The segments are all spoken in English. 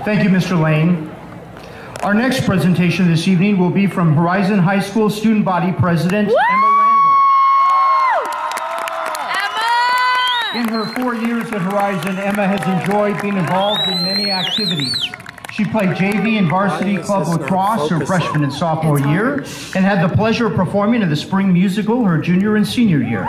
Thank you, Mr. Lane. Our next presentation this evening will be from Horizon High School Student Body President, Emma Randall. In her 4 years at Horizon, Emma has enjoyed being involved in many activities. She played JV and varsity club lacrosse her freshman and sophomore year, and had the pleasure of performing in the spring musical her junior and senior year.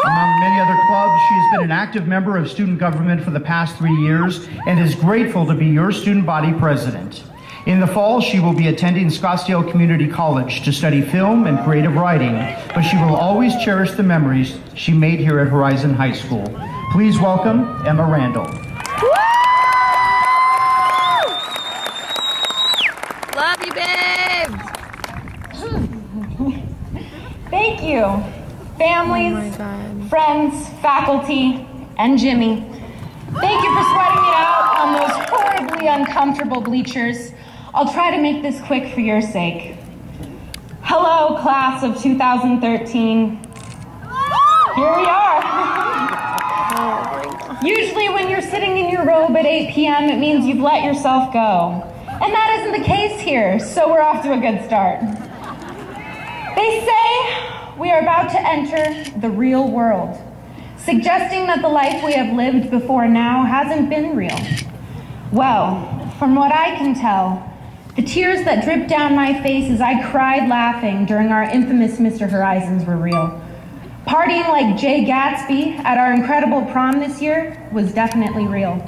Among many other clubs, she has been an active member of student government for the past 3 years and is grateful to be your student body president. In the fall, she will be attending Scottsdale Community College to study film and creative writing, but she will always cherish the memories she made here at Horizon High School. Please welcome Emma Randall. Love you, babe. Thank you. Families, friends, faculty, and Jimmy. Thank you for sweating it out on those horribly uncomfortable bleachers. I'll try to make this quick for your sake. Hello, class of 2013. Here we are. Usually when you're sitting in your robe at 8 p.m., it means you've let yourself go. And that isn't the case here, so we're off to a good start. They say we are about to enter the real world, suggesting that the life we have lived before now hasn't been real. Well, from what I can tell, the tears that dripped down my face as I cried laughing during our infamous Mr. Horizons were real. Partying like Jay Gatsby at our incredible prom this year was definitely real.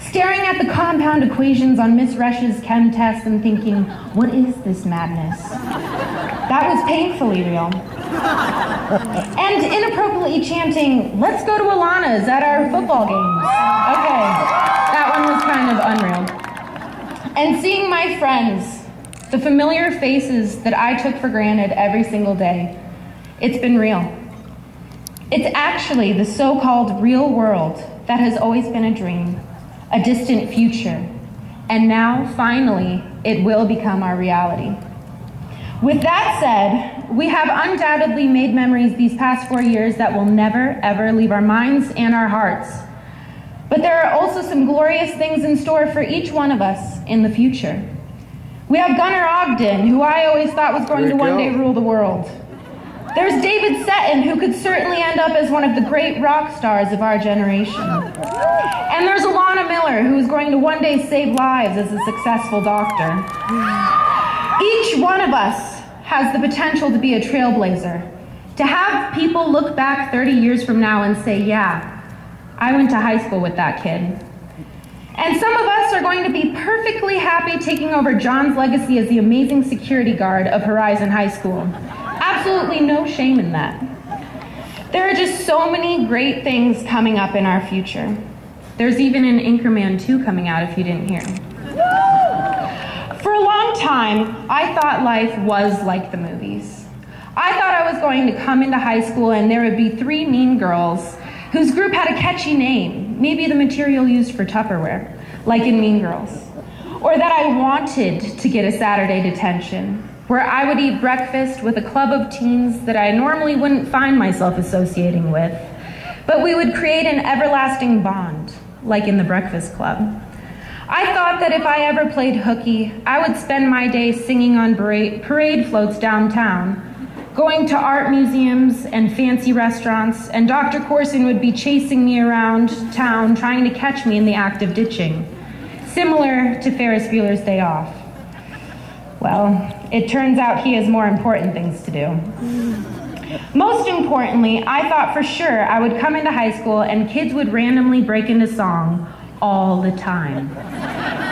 Staring at the compound equations on Miss Rush's chem test and thinking, what is this madness? That was painfully real. And inappropriately chanting, let's go to Alana's at our football games. Okay, that one was kind of unreal. And seeing my friends, the familiar faces that I took for granted every single day, it's been real. It's actually the so-called real world that has always been a dream, a distant future, and now, finally, it will become our reality. With that said, we have undoubtedly made memories these past 4 years that will never, ever leave our minds and our hearts. But there are also some glorious things in store for each one of us in the future. We have Gunnar Ogden, who I always thought was going to one day rule the world. There's David Setton, who could certainly end up as one of the great rock stars of our generation. And there's Alana Miller, who is going to one day save lives as a successful doctor. Each one of us has the potential to be a trailblazer, to have people look back 30 years from now and say, yeah, I went to high school with that kid. And some of us are going to be perfectly happy taking over John's legacy as the amazing security guard of Horizon High School. Absolutely no shame in that. There are just so many great things coming up in our future. There's even an Anchorman 2 coming out if you didn't hear. For a long time, I thought life was like the movies. I thought I was going to come into high school and there would be 3 mean girls whose group had a catchy name, maybe the material used for Tupperware, like in Mean Girls. Or that I wanted to get a Saturday detention, where I would eat breakfast with a club of teens that I normally wouldn't find myself associating with, but we would create an everlasting bond, like in the Breakfast Club. I thought that if I ever played hooky, I would spend my day singing on parade floats downtown, going to art museums and fancy restaurants, and Dr. Corson would be chasing me around town trying to catch me in the act of ditching, similar to Ferris Bueller's Day Off. Well, it turns out he has more important things to do. Most importantly, I thought for sure I would come into high school and kids would randomly break into song all the time.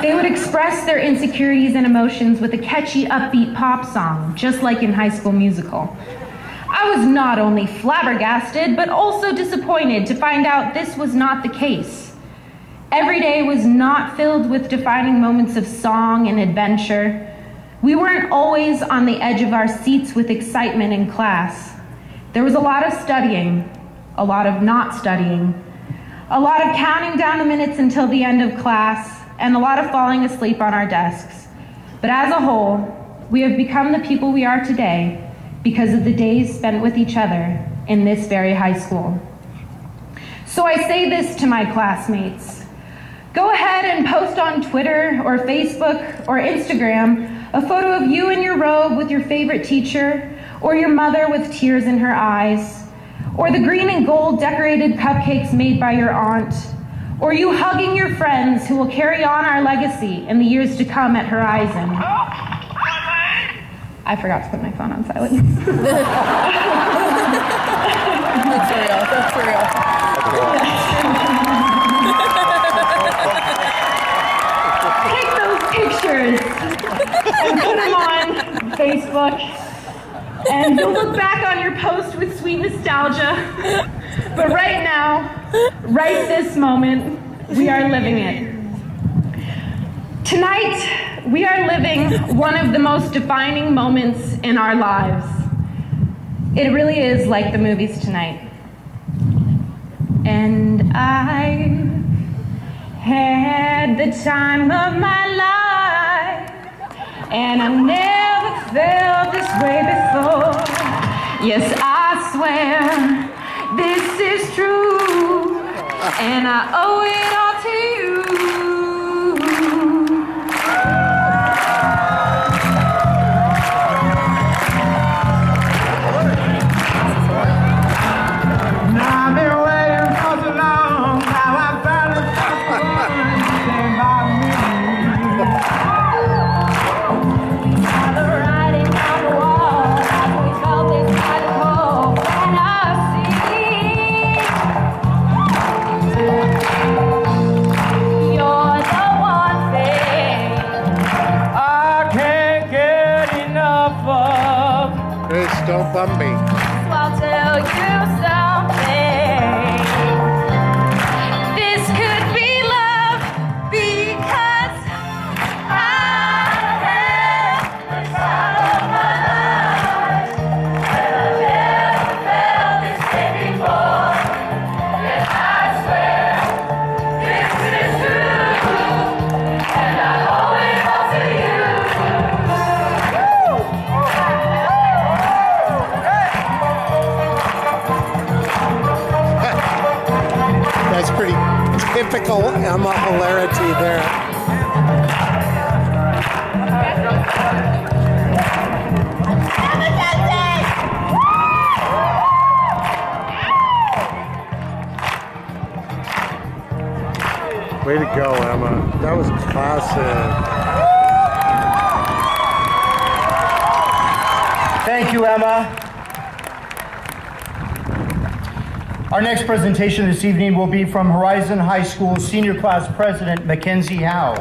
They would express their insecurities and emotions with a catchy, upbeat pop song, just like in High School Musical. I was not only flabbergasted, but also disappointed to find out this was not the case. Every day was not filled with defining moments of song and adventure. We weren't always on the edge of our seats with excitement in class. There was a lot of studying, a lot of not studying, a lot of counting down the minutes until the end of class, and a lot of falling asleep on our desks. But as a whole, we have become the people we are today because of the days spent with each other in this very high school. So I say this to my classmates: Go ahead and post on Twitter or Facebook or Instagram a photo of you in your robe with your favorite teacher, or your mother with tears in her eyes, or the green and gold decorated cupcakes made by your aunt, or you hugging your friends who will carry on our legacy in the years to come at Horizon. I forgot to put my phone on silent. That's real. That's real. Take those pictures and put them on Facebook, and you'll look back on your post with sweet nostalgia. But right now, right this moment, we are living it. Tonight, we are living one of the most defining moments in our lives. It really is like the movies tonight. And I had the time of my life, and I never felt this way before. Yes, I swear this is true, and I owe it all to you. Don't bum me. So I'll tell you something. This could be love because I had the time of my life, and I never felt this way before. Yes, I swear this is true, and I owe it all to you. That's pretty typical Emma hilarity there. Way to go, Emma. That was classic. Thank you, Emma. Our next presentation this evening will be from Horizon High School Senior Class President Mackenzie Howe.